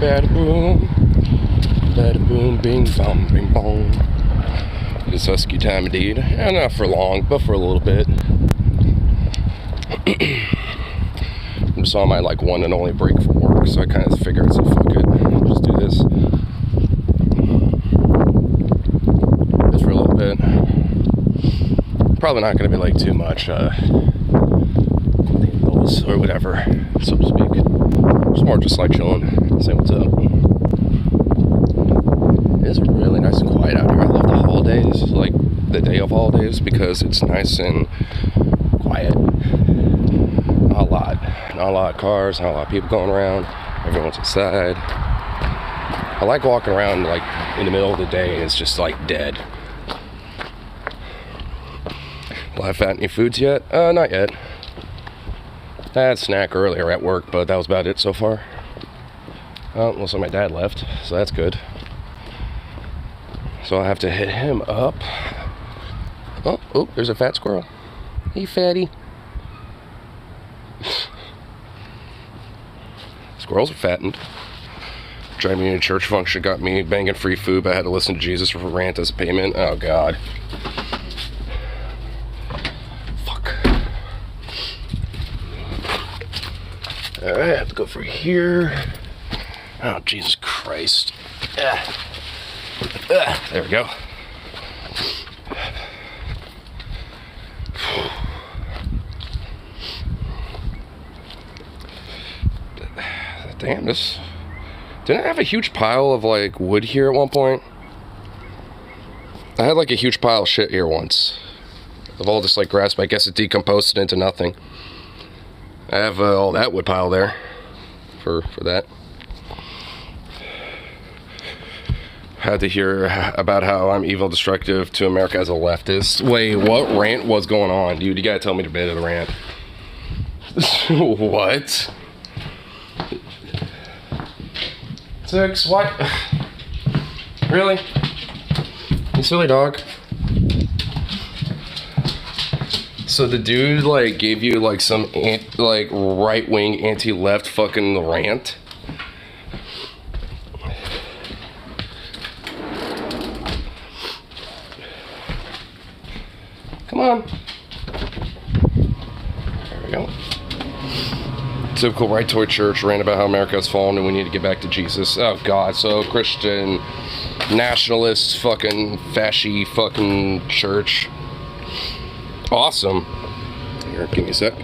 Bada boom. Bada boom, bing bong, bing bong. It's husky time indeed. And not for long, but for a little bit. I'm just on my like one and only break from work, so I kind of figured, so fuck it, just do this. Just for a little bit. Probably not going to be like too much, or whatever, so to speak. It's more just like chilling, saying what's up. It's really nice and quiet out here. I love the holidays, like the day of holidays, because it's nice and quiet. Not a lot of cars, not a lot of people going around. Everyone's inside. I like walking around like in the middle of the day and it's just like dead. Have I had any foods yet? Not yet. I had a snack earlier at work, but that was about it so far. Well, looks like my dad left, so that's good. So I'll have to hit him up. Oh, there's a fat squirrel. Hey, fatty. Squirrels are fattened. Driving me to a church function got me banging free food, but I had to listen to Jesus for a rant as a payment. Oh, God. Fuck. Alright, I have to go for here. Oh, Jesus Christ. There we go. Damn, this... Didn't I have a huge pile of, like, wood here at one point? I had, like, a huge pile of shit here once. Of all this, like, grass, but I guess it decomposed into nothing. I have all that wood pile there. For that. Had to hear about how I'm evil, destructive to America as a leftist. Wait, what rant was going on? Dude, you gotta tell me the bit of the rant. What? 6, what? Really? You silly dog. So the dude, like, gave you, like, some, like, right-wing, anti-left fucking rant? Come on. There we go. Typical right toward church rant about how America has fallen and we need to get back to Jesus. Oh, God. So, Christian, nationalist, fucking, fascy, fucking church. Awesome. Here, give me a sec.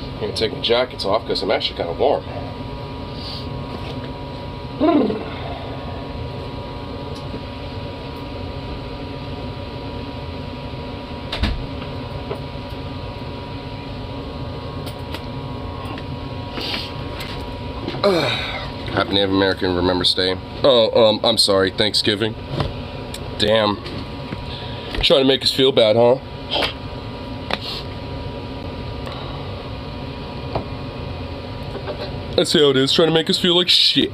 I'm gonna take my jackets off because I'm actually kind of warm. Happy Native American Remembrance Day. Oh, I'm sorry, Thanksgiving. Damn. Trying to make us feel bad, huh? That's how it is, trying to make us feel like shit.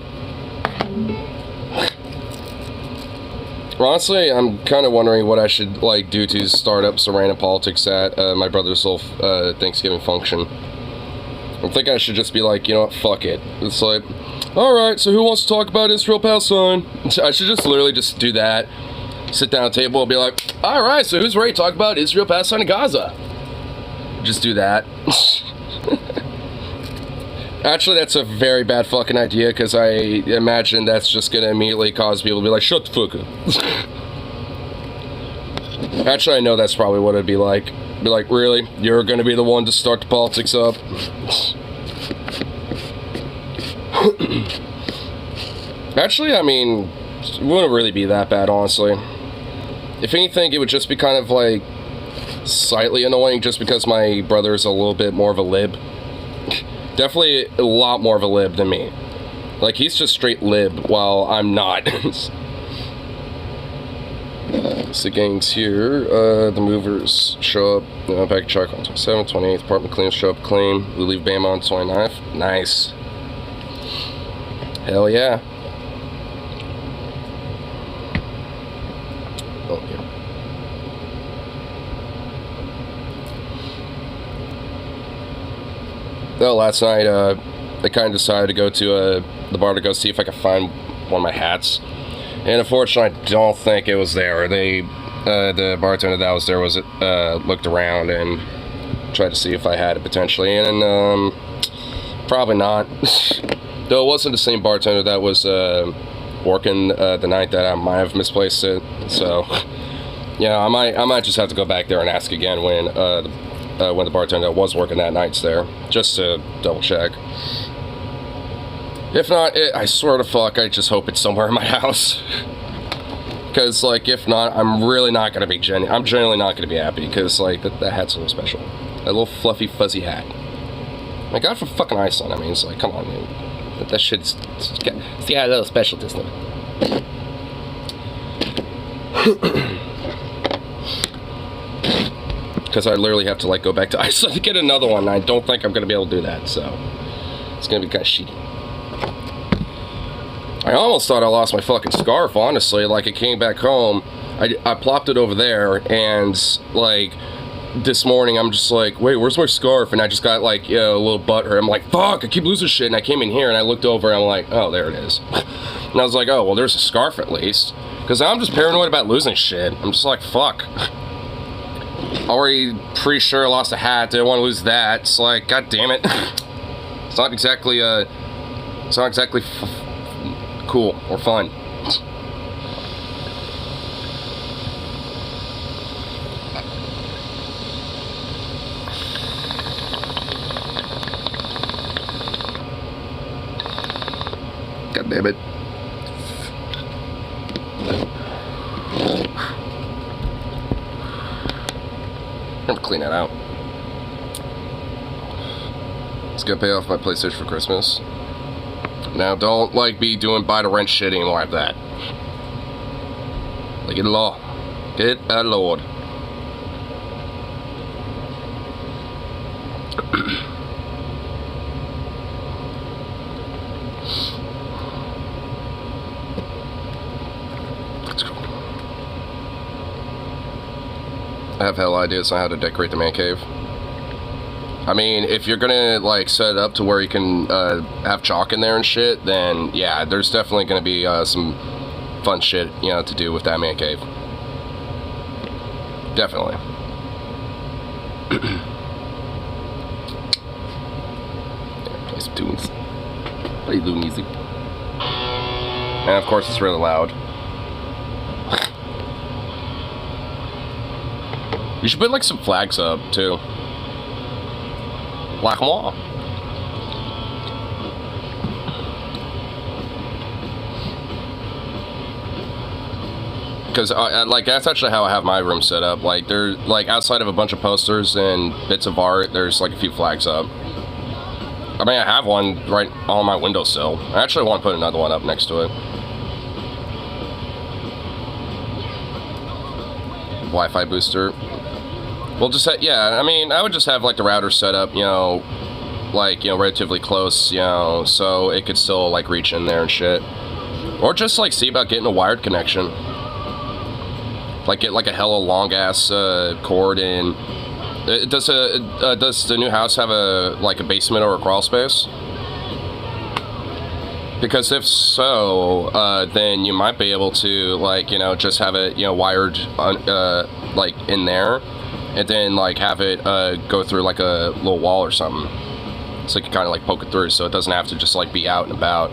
Honestly, I'm kind of wondering what I should, like, do to start up some random politics at my brother's little Thanksgiving function. I'm thinking I should just be like, you know what, fuck it. It's like, alright, so who wants to talk about Israel-Palestine? I should just literally just do that. Sit down at the table and be like, alright, so who's ready to talk about Israel, Palestine, and Gaza? Just do that. Actually, that's a very bad fucking idea, because I imagine that's just gonna immediately cause people to be like, shut the fuck up. Actually, I know that's probably what it'd be like. Be like, really? You're gonna be the one to start the politics up? Actually, I mean, it wouldn't really be that bad, honestly. If anything, it would just be kind of, like, slightly annoying just because my brother's a little bit more of a lib. Definitely a lot more of a lib than me. Like, he's just straight lib, while I'm not. So the gang's here. The movers show up. Back check on 27th, 28th. Apartment cleaners show up clean. We leave Bama on 29th. Nice. Hell yeah. Oh, yeah. Well, last night, I kind of decided to go to the bar to go see if I could find one of my hats. And unfortunately, I don't think it was there. The bartender that was there looked around and tried to see if I had it potentially, and probably not. Though it wasn't the same bartender that was working the night that I might have misplaced it. So yeah, I might just have to go back there and ask again when the bartender that was working that night's there, just to double check. If not, I swear to fuck, I just hope it's somewhere in my house. Because, like, if not, I'm really not going to be I'm genuinely not going to be happy, because, like, that hat's a little special. A little fluffy, fuzzy hat. I got it from fucking Iceland. I mean, it's like, come on, man. That shit's got a little special, doesn't it? Because I literally have to, like, go back to Iceland to get another one, and I don't think I'm going to be able to do that, so it's going to be kind of shitty. I almost thought I lost my fucking scarf, honestly. Like, it came back home, I plopped it over there, and, like, this morning I'm just like, wait, where's my scarf? And I just got, like, you know, a little butthurt. I'm like, fuck, I keep losing shit. And I came in here and I looked over and I'm like, oh, there it is. And I was like, oh, well, there's a scarf at least. Because I'm just paranoid about losing shit. I'm just like, fuck. Already pretty sure I lost a hat. Didn't want to lose that. It's like, god damn it. It's not exactly cool or fun. God damn it. Never clean that out. It's gonna pay off my PlayStation for Christmas. Now, don't, like, be doing buy-to-rent shit anymore like that. Like, get a law. Get a lord. Let's go. I have hell ideas on how to decorate the man cave. I mean, if you're gonna, like, set it up to where you can have chalk in there and shit, then yeah, there's definitely gonna be some fun shit, you know, to do with that man cave. Definitely. Yeah, play some tunes. Play little music. And of course, it's really loud. You should put, like, some flags up too. Like moi. Because like, that's actually how I have my room set up. Like, there's, like, outside of a bunch of posters and bits of art, there's, like, a few flags up. I mean, I have one right on my windowsill. I actually want to put another one up next to it. Wi-Fi booster. We'll just have, yeah, I mean, I would just have, like, the router set up, you know, like, you know, relatively close, you know, so it could still, like, reach in there and shit. Or just, like, see about getting a wired connection. Like, get, like, a hella long-ass cord in. Does the new house have a, like, a basement or a crawl space? Because if so, then you might be able to, like, you know, just have it, you know, wired, like, in there. And then, like, have it go through, like, a little wall or something. So you can kind of, like, poke it through so it doesn't have to just, like, be out and about.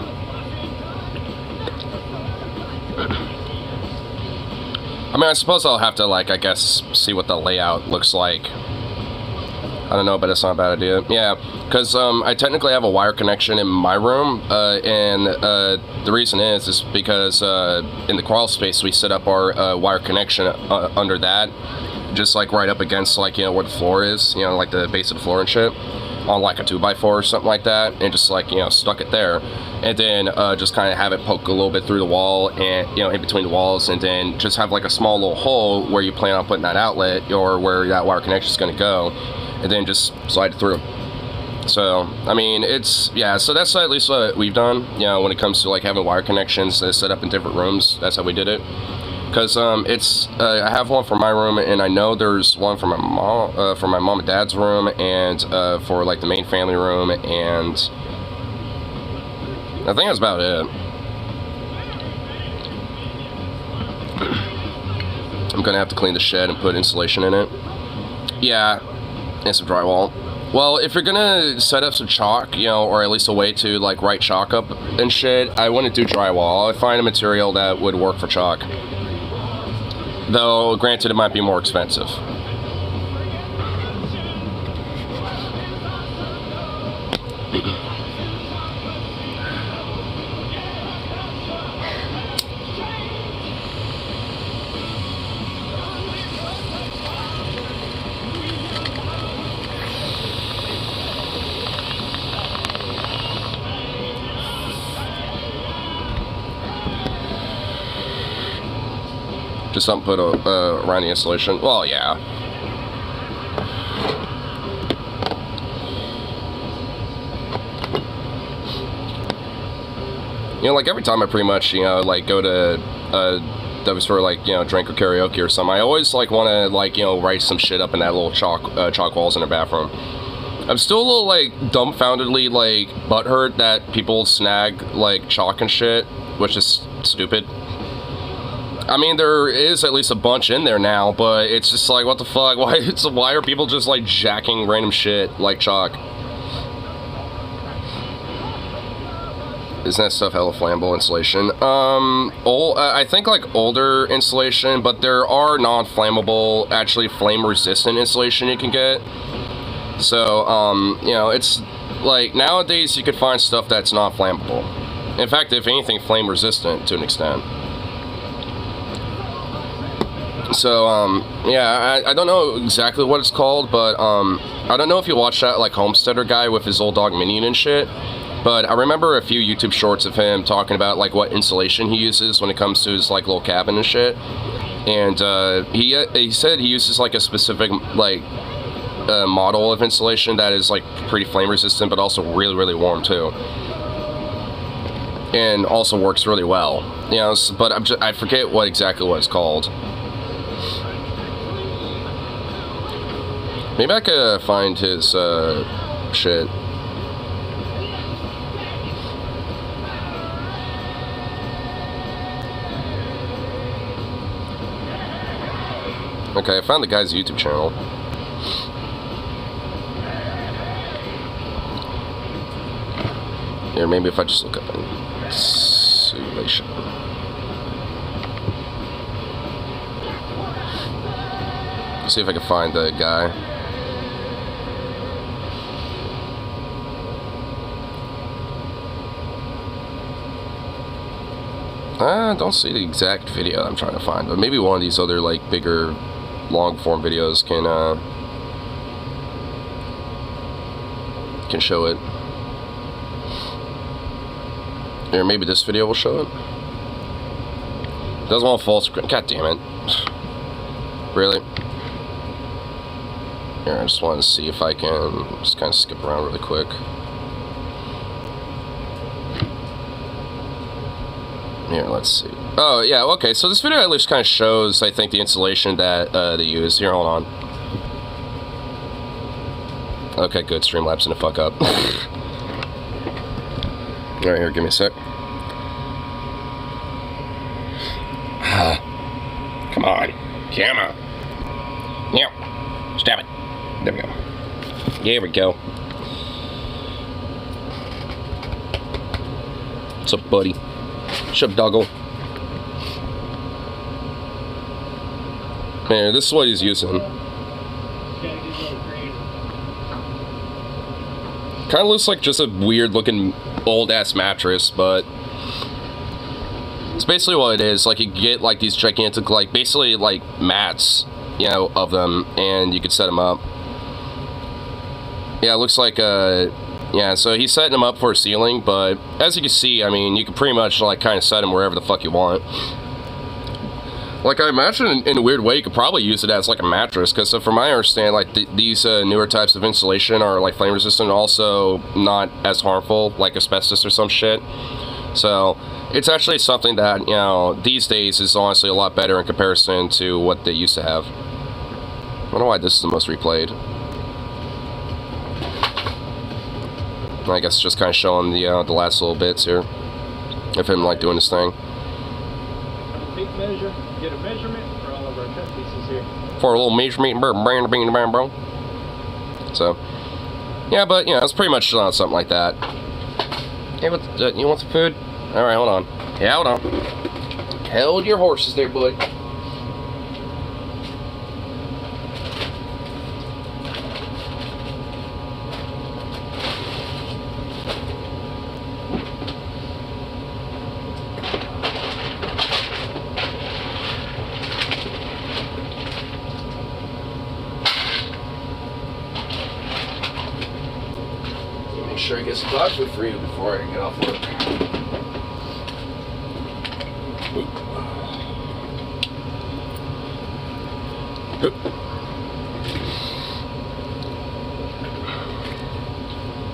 I mean, I suppose I'll have to, like, I guess, see what the layout looks like. I don't know, but it's not a bad idea. Yeah, because I technically have a wire connection in my room, and the reason is because in the crawl space we set up our wire connection under that. Just, like, right up against, like, you know, where the floor is, you know, like the base of the floor and shit. on like a 2x4 or something like that, and just like, you know, stuck it there, and then just kind of have it poke a little bit through the wall, and, you know, in between the walls, and then just have like a small little hole where you plan on putting that outlet or where that wire connection is going to go, and then just slide it through. So, I mean, it's, yeah, so that's at least what we've done, you know, when it comes to like having wire connections set up in different rooms. That's how we did it. Because it's I have one for my room, and I know there's one for my mom and dad's room, and for like the main family room, and I think that's about it. I'm gonna have to clean the shed and put insulation in it. Yeah, and some drywall. Well, if you're gonna set up some chalk, you know, or at least a way to like write chalk up and shit, I wouldn't do drywall. I'd find a material that would work for chalk. Though, granted, it might be more expensive. Just something put around the installation. Well, yeah. You know, like every time I pretty much, you know, like go to W store, like, you know, drink or karaoke or something, I always like want to, like, you know, write some shit up in that little chalk walls in the bathroom. I'm still a little like dumbfoundedly like butthurt that people snag like chalk and shit, which is stupid. I mean, there is at least a bunch in there now, but it's just like, what the fuck? Why are people just like jacking random shit like chalk? Isn't that stuff hella flammable insulation? I think like older insulation, but there are non-flammable, actually flame-resistant insulation you can get. So, you know, it's like nowadays you could find stuff that's not flammable. In fact, if anything, flame-resistant to an extent. So, yeah, I don't know exactly what it's called, but, I don't know if you watched that, like, Homesteader guy with his old dog Minion and shit, but I remember a few YouTube shorts of him talking about, like, what insulation he uses when it comes to his, like, little cabin and shit, and, he said he uses, like, a specific, like, model of insulation that is, like, pretty flame-resistant, but also really, really warm, too. And also works really well, you know, but I forget exactly what it's called. Maybe I could find his, shit. Okay, I found the guy's YouTube channel. Here, maybe if I just look up insulation. See if I can find the guy. I don't see the exact video I'm trying to find, but maybe one of these other, like, bigger, long-form videos can show it. Or maybe this video will show it. Doesn't want full screen. God damn it. Really? Here, I just wanted to see if I can just kind of skip around really quick. Here, let's see. Oh, yeah, okay, so this video at least kind of shows, I think, the insulation that they use. Here, hold on. Okay, good, Streamlabsing the fuck up. Alright, here, give me a sec. Come on. Camera. Yeah. Stab it. There we go. There we go. What's up, buddy? What's up, doggo? Man, this is what he's using. Kind of looks like just a weird looking old ass mattress, but it's basically what it is. Like, you get like these gigantic, like, basically like mats, you know, of them, and you could set them up. Yeah, it looks like, yeah, so he's setting him up for a ceiling, but as you can see, I mean, you can pretty much, like, kind of set him wherever the fuck you want. Like, I imagine in a weird way, you could probably use it as, like, a mattress, because from my understanding, like, these newer types of insulation are, like, flame resistant, also not as harmful, like asbestos or some shit. So, it's actually something that, you know, these days is honestly a lot better in comparison to what they used to have. I don't know why this is the most replayed. I guess just kind of showing the last little bits here of him, like, doing his thing. Tape measure, get a measurement for all of our cut pieces here. For a little measurement, bro. So, yeah, but, you know, it's pretty much something like that. Hey, you want some food? Alright, hold on. Yeah, hold on. Hold your horses there, boy. Make sure I get some dog food for you before I get off work.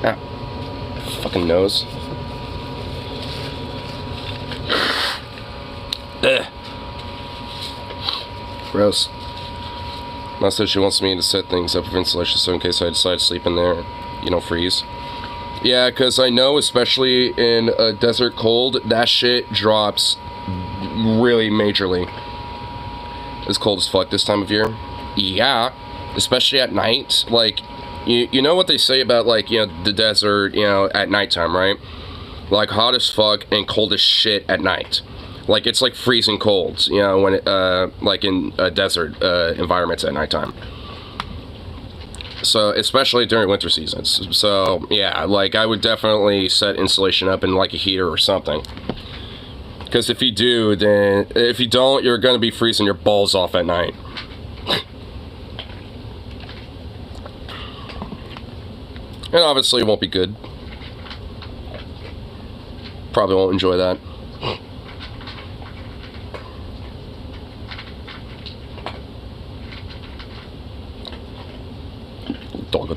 Ah, fucking nose. Ugh. Gross. Mom said she wants me to set things up for insulation, so in case I decide to sleep in there, you know, freeze. Yeah, because I know, especially in a desert cold, that shit drops really majorly. It's cold as fuck this time of year. Yeah, especially at night. Like, you know what they say about, like, you know, the desert, you know, at nighttime, right? Like, hot as fuck and cold as shit at night. Like, it's like freezing cold, you know, when it, like in desert environments at nighttime. So, especially during winter seasons. So, yeah, like, I would definitely set insulation up in, like, a heater or something. Because if you do, then, if you don't, you're going to be freezing your balls off at night. And obviously, it won't be good. Probably won't enjoy that.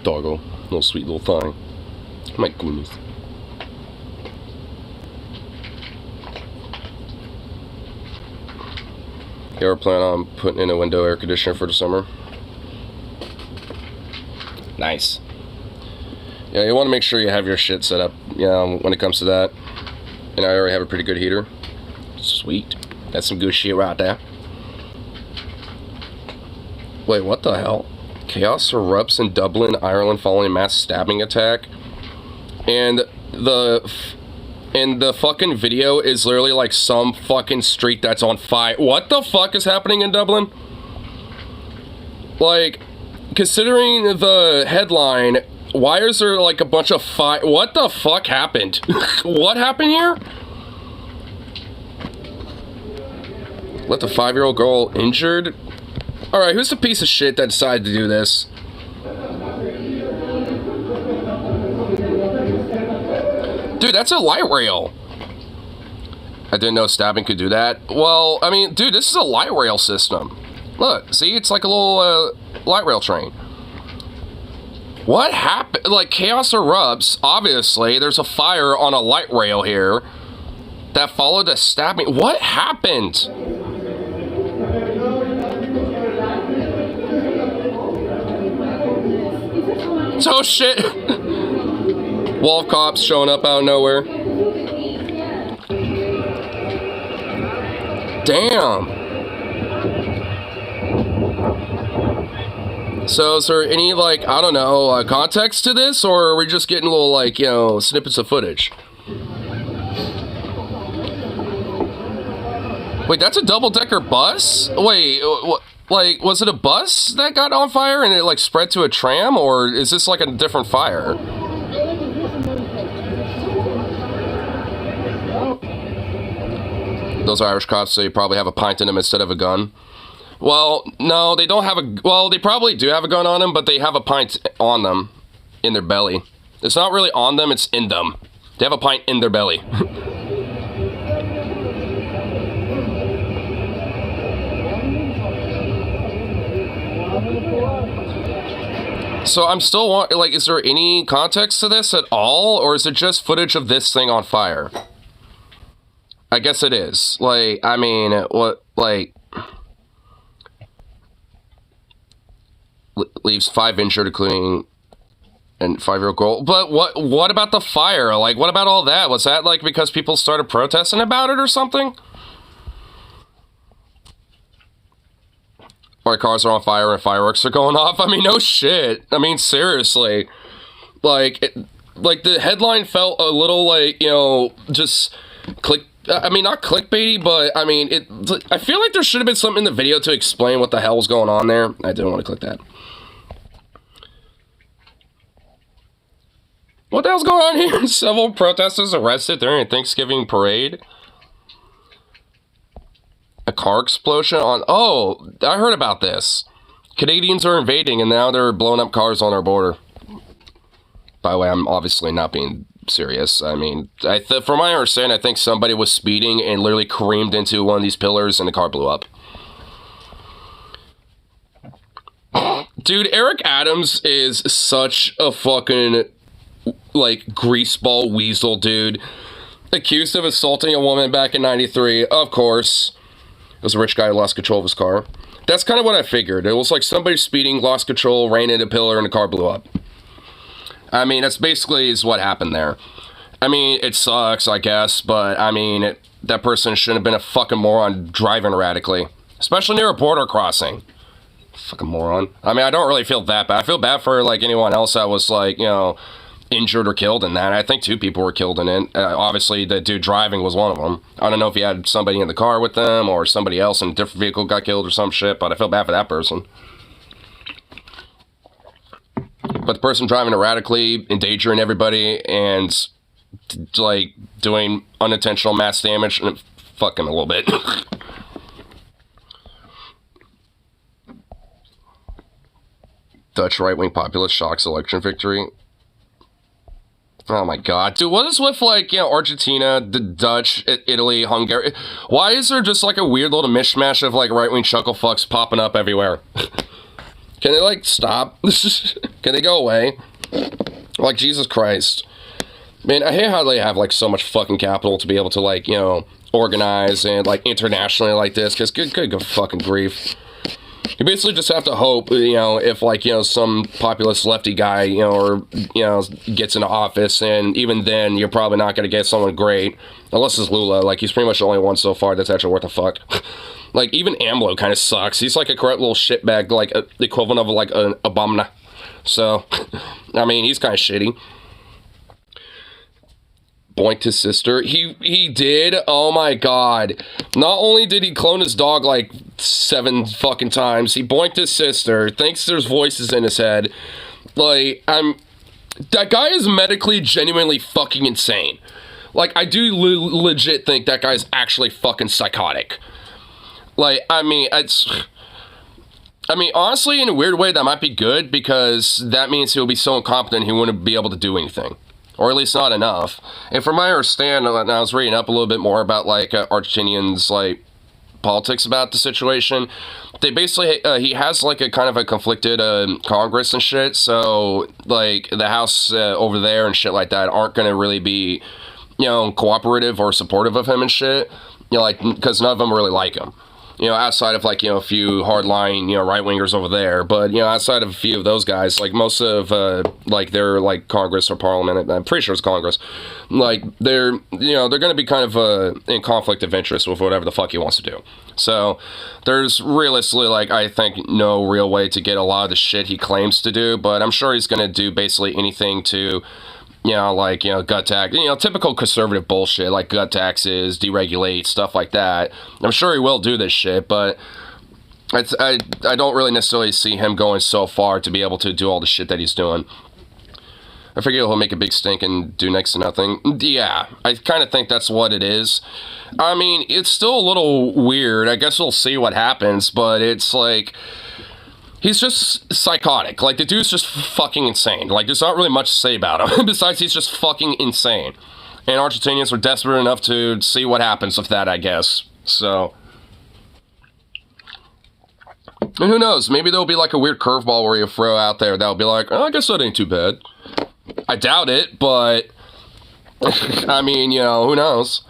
Doggo. Little sweet little thing. My goodness. You ever plan on putting in a window air conditioner for the summer? Nice. Yeah, you want to make sure you have your shit set up, you know, when it comes to that. And I already have a pretty good heater. Sweet. That's some good shit right there. Wait, what the hell? Chaos erupts in Dublin, Ireland following a mass stabbing attack. And the fucking video is literally like some fucking street that's on fire. What the fuck is happening in Dublin? Like, considering the headline, why is there like a bunch of fire? What the fuck happened? What happened here? Let the 5-year-old girl injured? Alright, who's the piece of shit that decided to do this? Dude, that's a light rail. I didn't know stabbing could do that. Well, I mean, dude, this is a light rail system. Look, see, it's like a little light rail train. What happened? Like, chaos erupts. Obviously, there's a fire on a light rail here that followed a stabbing. What happened? So shit. Wall of cops showing up out of nowhere. Damn. So is there any, like, I don't know, context to this, or are we just getting little, like, you know, snippets of footage? Wait, that's a double-decker bus? Wait, what? Like, was it a bus that got on fire and it, like, spread to a tram? Or is this, like, a different fire? Those Irish cops, they probably have a pint in them instead of a gun. Well, no, they don't have a... Well, they probably do have a gun on them, but they have a pint on them. in their belly. It's not really on them, it's in them. They have a pint in their belly. So I'm still like, is there any context to this at all, or is it just footage of this thing on fire? I guess it is. Like, I mean, what, like, leaves 5 injured, including a 5-year-old girl. But what about the fire? Like, what about all that? Was that, like, because people started protesting about it or something? Or cars are on fire and fireworks are going off? I mean, no shit. I mean, seriously. Like, like, the headline felt a little, like, you know, just I mean, not clickbaity, but, I mean, I feel like there should have been something in the video to explain what the hell was going on there. I didn't want to click that. What the hell's going on here? Several protesters arrested during a Thanksgiving parade. A car explosion on... Oh, I heard about this. Canadians are invading and now they're blowing up cars on our border. By the way, I'm obviously not being serious. I mean, from my understanding, I think somebody was speeding and literally creamed into one of these pillars and the car blew up. Dude, Eric Adams is such a fucking, like, greaseball weasel, dude. Accused of assaulting a woman back in '93, of course. It was a rich guy who lost control of his car. That's kind of what I figured. It was like somebody speeding, lost control, ran into a pillar, and the car blew up. I mean, that's basically is what happened there. I mean, it sucks, I guess, but, I mean, that person shouldn't have been a fucking moron driving erratically. Especially near a border crossing. Fucking moron. I mean, I don't really feel that bad. I feel bad for, like, anyone else that was, like, you know, injured or killed in that. I think 2 people were killed in it. Obviously, the dude driving was one of them. I don't know if he had somebody in the car with them or somebody else in a different vehicle got killed or some shit, but I feel bad for that person. But the person driving erratically, endangering everybody, and, like, doing unintentional mass damage, and fucking a little bit. Dutch right-wing populist shocks election victory. Oh my god. Dude, what is with, like, you know, Argentina, the Dutch, Italy, Hungary? Why is there just, like, a weird little mishmash of, like, right-wing chuckle fucks popping up everywhere? Can they, like, stop? Can they go away? Like, Jesus Christ. Man, I hate how they have, like, so much fucking capital to be able to, like, you know, organize and, like, internationally like this, because good fucking grief. You basically just have to hope, you know, if, like, you know, some populist lefty guy, you know, or, you know, gets into office, and even then, you're probably not going to get someone great, unless it's Lula. Like, he's pretty much the only one so far that's actually worth a fuck. Like, even AMLO kind of sucks. He's like a corrupt little shitbag, like, the equivalent of, like, an Obama. So, I mean, he's kind of shitty. Boinked his sister. He did? Oh my god. Not only did he clone his dog like 7 fucking times, he boinked his sister. Thinks there's voices in his head. Like, that guy is medically genuinely fucking insane. Like, I do legit think that guy's actually fucking psychotic. Like, I mean, honestly, in a weird way, that might be good, because that means he'll be so incompetent he wouldn't be able to do anything. Or at least not enough. And from my understanding, I was reading up a little bit more about, like, Argentinians, like, politics about the situation. They basically, he has, like, a kind of a conflicted Congress and shit, so, like, the House over there and shit like that aren't gonna really be, you know, cooperative or supportive of him and shit. You know, like, because none of them really like him. You know, outside of, like, you know, a few hardline, you know, right-wingers over there. But, you know, outside of a few of those guys, like, most of, like, their, like, Congress or Parliament, I'm pretty sure it's Congress, like, they're, you know, they're going to be kind of in conflict of interest with whatever the fuck he wants to do. So, there's realistically, like, I think no real way to get a lot of the shit he claims to do, but I'm sure he's going to do basically anything to, you know, like, you know, gut tax, you know, typical conservative bullshit, like gut taxes, deregulate, stuff like that. I'm sure he will do this shit, but I don't really necessarily see him going so far to be able to do all the shit that he's doing. I figure he'll make a big stink and do next to nothing. Yeah, I kind of think that's what it is. I mean, it's still a little weird. I guess we'll see what happens, but it's like, He's just psychotic. Like, the dude's just fucking insane. Like, there's not really much to say about him. Besides, he's just fucking insane. And Argentinians were desperate enough to see what happens with that, I guess. So... And who knows, maybe there'll be like a weird curveball where you throw out there that'll be like, oh, I guess that ain't too bad. I doubt it, but... I mean, you know, who knows?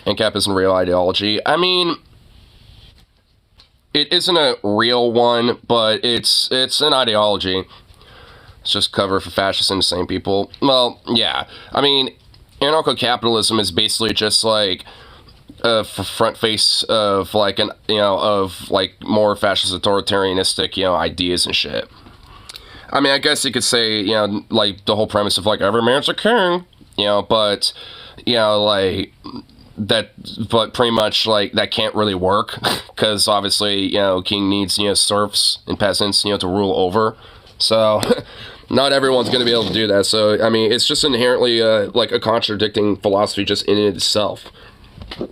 ANCAP isn't a real ideology. I mean... It isn't a real one, but it's an ideology. It's just cover for fascists and insane people. Well, yeah. I mean, anarcho-capitalism is basically just like a front face of like more fascist authoritarianistic, ideas and shit. I mean, I guess you could say, like the whole premise of like every man's a king, but like that, but pretty much like that can't really work because obviously king needs serfs and peasants to rule over, so not everyone's going to be able to do that. So I mean, it's just inherently like a contradicting philosophy just in itself.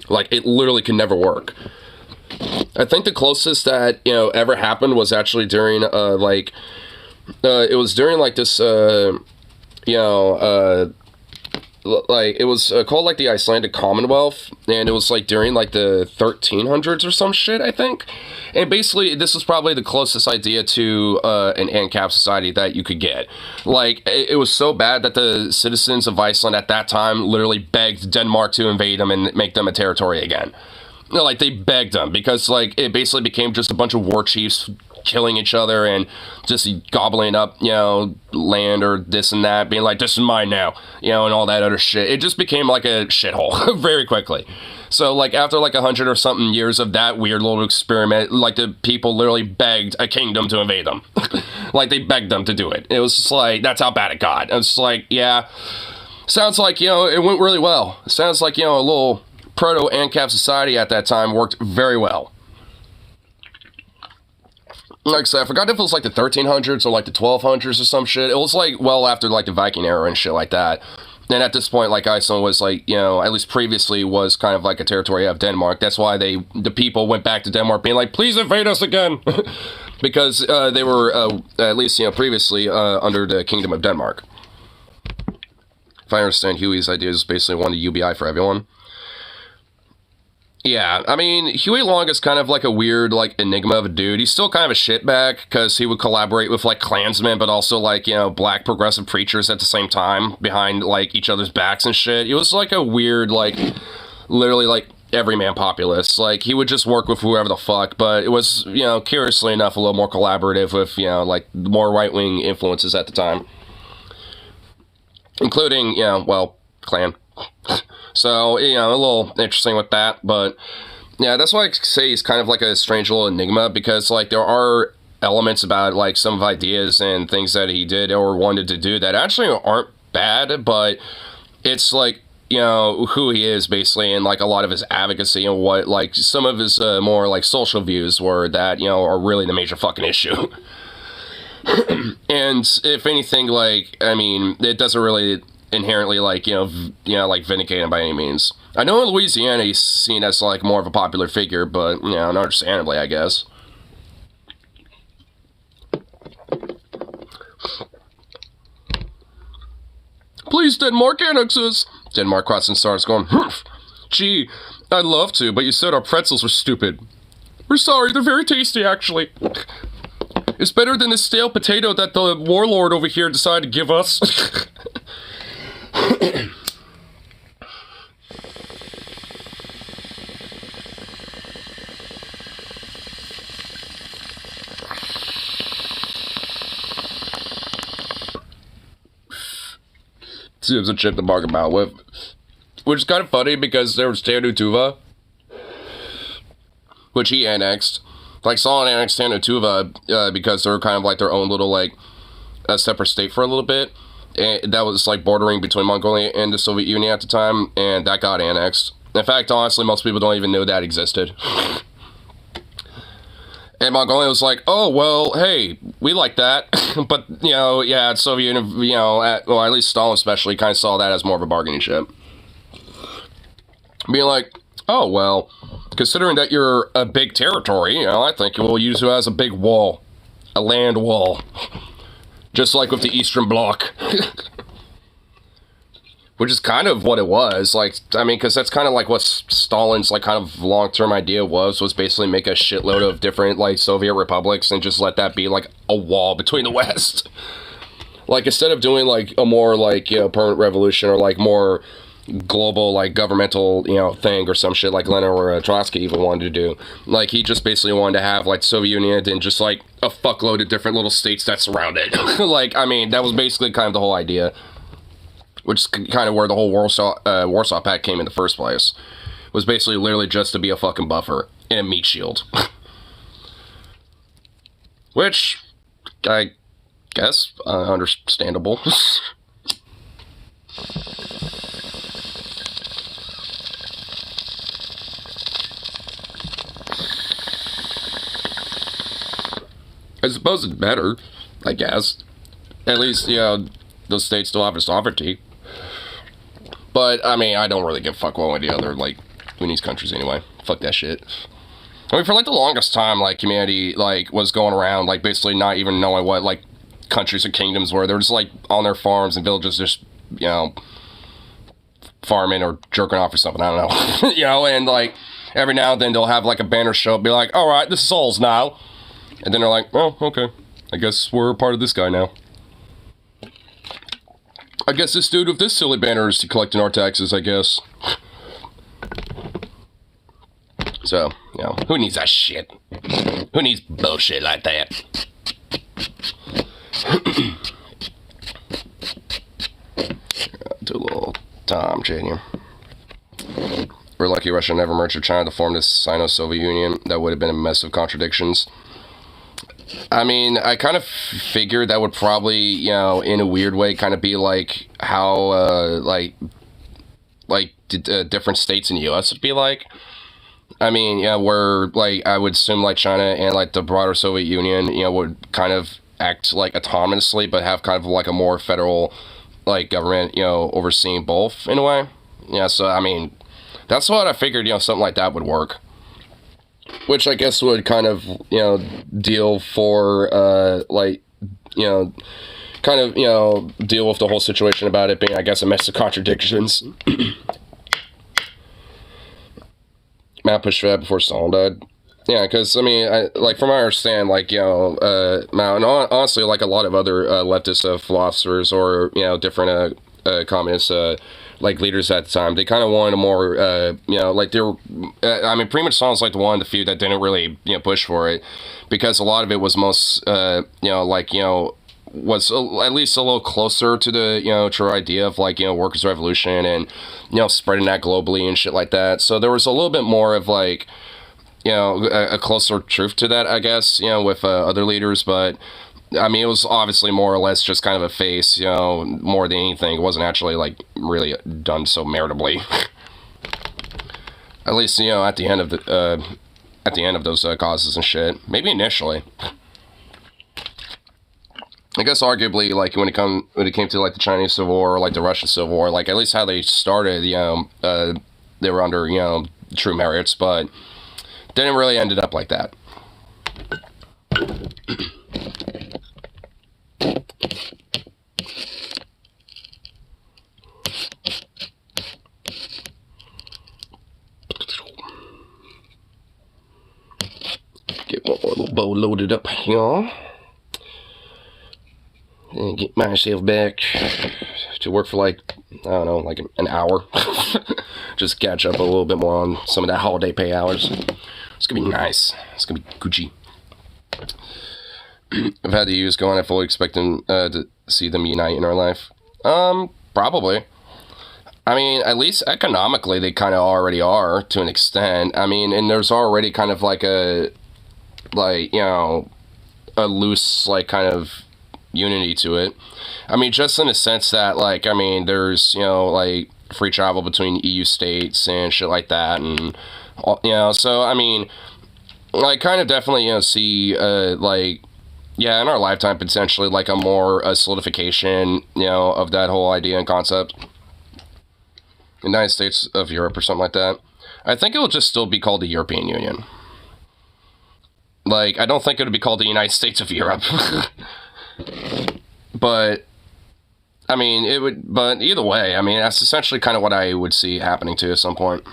Like, it literally can never work. I think the closest that ever happened was actually during it was during like this like it was called like the Icelandic Commonwealth, and it was like during like the 1300s or some shit, I think. And basically this was probably the closest idea to an ANCAP society that you could get. Like, it was so bad that the citizens of Iceland at that time literally begged Denmark to invade them and make them a territory again. Like, they begged them because like it basically became just a bunch of war chiefs killing each other and just gobbling up, land or this and that, being like, this is mine now, and all that other shit. It just became like a shithole very quickly. So, like, after like 100 or something years of that weird little experiment, like, the people literally begged a kingdom to invade them. Like, they begged them to do it. It was just like, that's how bad it got. It was just like, yeah, sounds like, it went really well. It sounds like, a little proto-ANCAP society at that time worked very well. Like I said, I forgot if it was like the 1300s or like the 1200s or some shit. It was like well after like the Viking era and shit like that. And at this point, like, Iceland was like, at least previously was kind of like a territory of Denmark. That's why the people went back to Denmark being like, please invade us again. Because they were, at least, previously under the Kingdom of Denmark. If I understand Huey's idea is basically one UBI for everyone. Yeah, I mean, Huey Long is kind of like a weird, like, enigma of a dude. He's still kind of a shitbag, because he would collaborate with, like, Klansmen, but also, like, black progressive preachers at the same time, behind, like, each other's backs and shit. He was, like, a weird, like, literally, like, everyman populist. Like, he would just work with whoever the fuck, but it was, curiously enough, a little more collaborative with, like, more right-wing influences at the time. Including, well, Klan. So, a little interesting with that, but yeah, that's why I say he's kind of like a strange little enigma, because like there are elements about like some of ideas and things that he did or wanted to do that actually aren't bad, but it's like, who he is basically, and like a lot of his advocacy and what like some of his more like social views were that, are really the major fucking issue. And if anything, like, I mean, it doesn't really inherently like like vindicate him by any means. I know in Louisiana he's seen as like more of a popular figure, but understandably, I guess. Please, Denmark, annex us. Denmark crossing starts going, humph. Gee, I'd love to, but you said our pretzels were stupid. We're sorry, they're very tasty, actually. It's better than the stale potato that the warlord over here decided to give us. Seems a chip to bark about with. Which is kind of funny because there was Tanutuva, which he annexed. Like, Stalin annexed Tanutuva because they were kind of like their own little, like, a separate state for a little bit. And that was, like, bordering between Mongolia and the Soviet Union at the time, and that got annexed. In fact, honestly, most people don't even know that existed. And Mongolia was like, oh, well, hey, we like that. But, yeah, Soviet Union, well, at least Stalin especially kind of saw that as more of a bargaining chip. Being like, oh, well, considering that you're a big territory, I think we'll use you as a big wall. A land wall. Just like with the Eastern Bloc. Which is kind of what it was. Like, I mean, because that's kind of like what Stalin's, like, kind of long-term idea was basically make a shitload of different, like, Soviet republics and just let that be, like, a wall between the West. Like, instead of doing, like, a more, like, you know, permanent revolution or, like, more global, like, governmental, you know, thing or some shit like Lenin or Trotsky even wanted to do. Like, he just basically wanted to have, like, Soviet Union and just, like, a fuckload of different little states that surround it. Like, I mean, that was basically kind of the whole idea. Which is kind of where the whole Warsaw Pact came in the first place. Was basically literally just to be a fucking buffer and a meat shield. Which, I guess, understandable. I suppose it's better, I guess. At least, you know, those states still have a sovereignty. But, I mean, I don't really give a fuck one way or the other, like, in these countries anyway. Fuck that shit. I mean, for, like, the longest time, like, humanity, like, was going around, like, basically not even knowing what, like, countries or kingdoms were. They were just, like, on their farms and villages just, you know, farming or jerking off or something, I don't know. You know, and, like, every now and then they'll have, like, a banner show up, be like, alright, this is ours now. And then they're like, oh, okay. I guess we're a part of this guy now. I guess this dude with this silly banner is collecting our taxes, I guess. So, you know, who needs that shit? Who needs bullshit like that? Do a little time change here. We're lucky Russia never merged with China to form this Sino-Soviet Union. That would have been a mess of contradictions. I mean, I kind of figured that would probably, you know, in a weird way, kind of be like how, different states in the U.S. would be like. I mean, yeah, where, like, I would assume, like, China and, like, the broader Soviet Union, you know, would kind of act, like, autonomously, but have kind of, like, a more federal, like, government, you know, overseeing both, in a way. Yeah, so, I mean, that's what I figured, you know, something like that would work. Which I guess would kind of, you know, deal for, like, you know, kind of, you know, deal with the whole situation about it being, I guess, a mess of contradictions. Matt pushed for that before Stalin died. Yeah, because, I mean, like, from what I understand, like, you know, Mao, and honestly, like, a lot of other leftist philosophers or, you know, different communist like leaders at the time, they kind of wanted a more, you know, like they were, I mean, pretty much Stalin's like the one of the few that didn't really, you know, push for it, because a lot of it was most, you know, like, you know, was at least a little closer to the, you know, true idea of, like, you know, workers' revolution and, you know, spreading that globally and shit like that. So there was a little bit more of, like, you know, a closer truth to that, I guess, you know, with other leaders, but I mean, it was obviously more or less just kind of a face, you know, more than anything. It wasn't actually, like, really done so meritably. At least, you know, at the end of those causes and shit. Maybe initially. I guess arguably, like, when it came to, like, the Chinese Civil War or, like, the Russian Civil War, like, at least how they started, you know, they were under, you know, true merits, but didn't really ended up like that. Get one more little bow loaded up here. And get myself back to work for, like, I don't know, like an hour. Just catch up a little bit more on some of that holiday pay hours. It's gonna be nice. It's gonna be Gucci. I've had the years going. I fully expect them to see them unite in our life. Probably. I mean, at least economically, they kind of already are to an extent. I mean, and there's already kind of like a, like, you know, a loose, like, kind of unity to it. I mean, just in the sense that, like, I mean, there's, you know, like, free travel between EU states and shit like that, and, you know, so, I mean, I kind of definitely, you know, see, like, yeah, in our lifetime, potentially, like, a more solidification, you know, of that whole idea and concept. United States of Europe or something like that. I think it will just still be called the European Union. Like, I don't think it would be called the United States of Europe. But, I mean, it would, but either way, I mean, that's essentially kind of what I would see happening to at some point.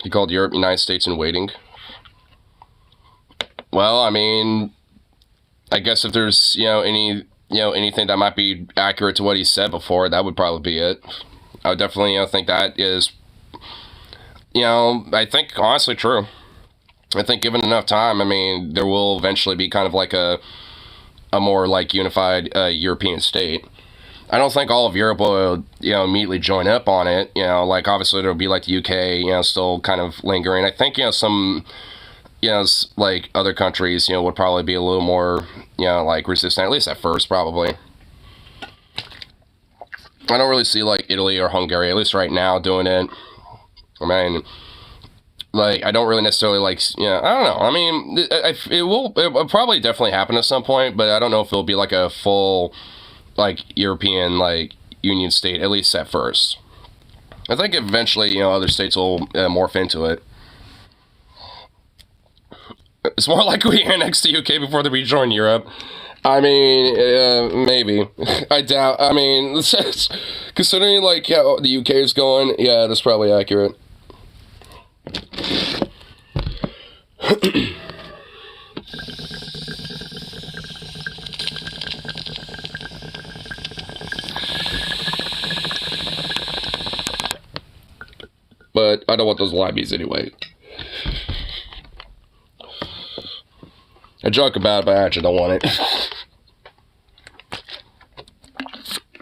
You called Europe United States in waiting. Well, I mean, I guess if there's, anything that might be accurate to what he said before, that would probably be it. I would definitely, think that is, I think honestly true. I think given enough time, I mean, there will eventually be kind of like a more like unified European state. I don't think all of Europe will, immediately join up on it. Like obviously there'll be like the UK, still kind of lingering. I think, some, like other countries, would probably be a little more, like resistant, at least at first, probably. I don't really see like Italy or Hungary, at least right now, doing it. I mean, like, I don't really necessarily like, I don't know. I mean, it will probably definitely happen at some point, but I don't know if it'll be like a full, like, European, like, union state, at least at first. I think eventually, other states will morph into it. It's more likely we annex the UK before they rejoin Europe. I mean, maybe. I doubt. I mean, considering, like, how the UK is going, yeah, that's probably accurate. But I don't want those limeys anyway. I joke about it, but I actually don't want it.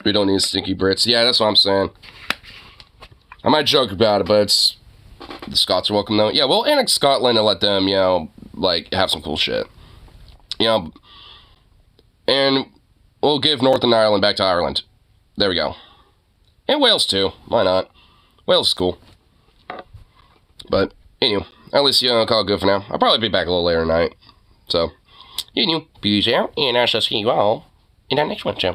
We don't need stinky Brits. Yeah, that's what I'm saying. I might joke about it, but the Scots are welcome though. Yeah, we'll annex Scotland and let them, like, have some cool shit. And we'll give Northern Ireland back to Ireland. There we go. And Wales too. Why not? Wales is cool. But, anyway, at least, call it good for now. I'll probably be back a little later tonight. So, peace out, and I shall see you all in our next one, so.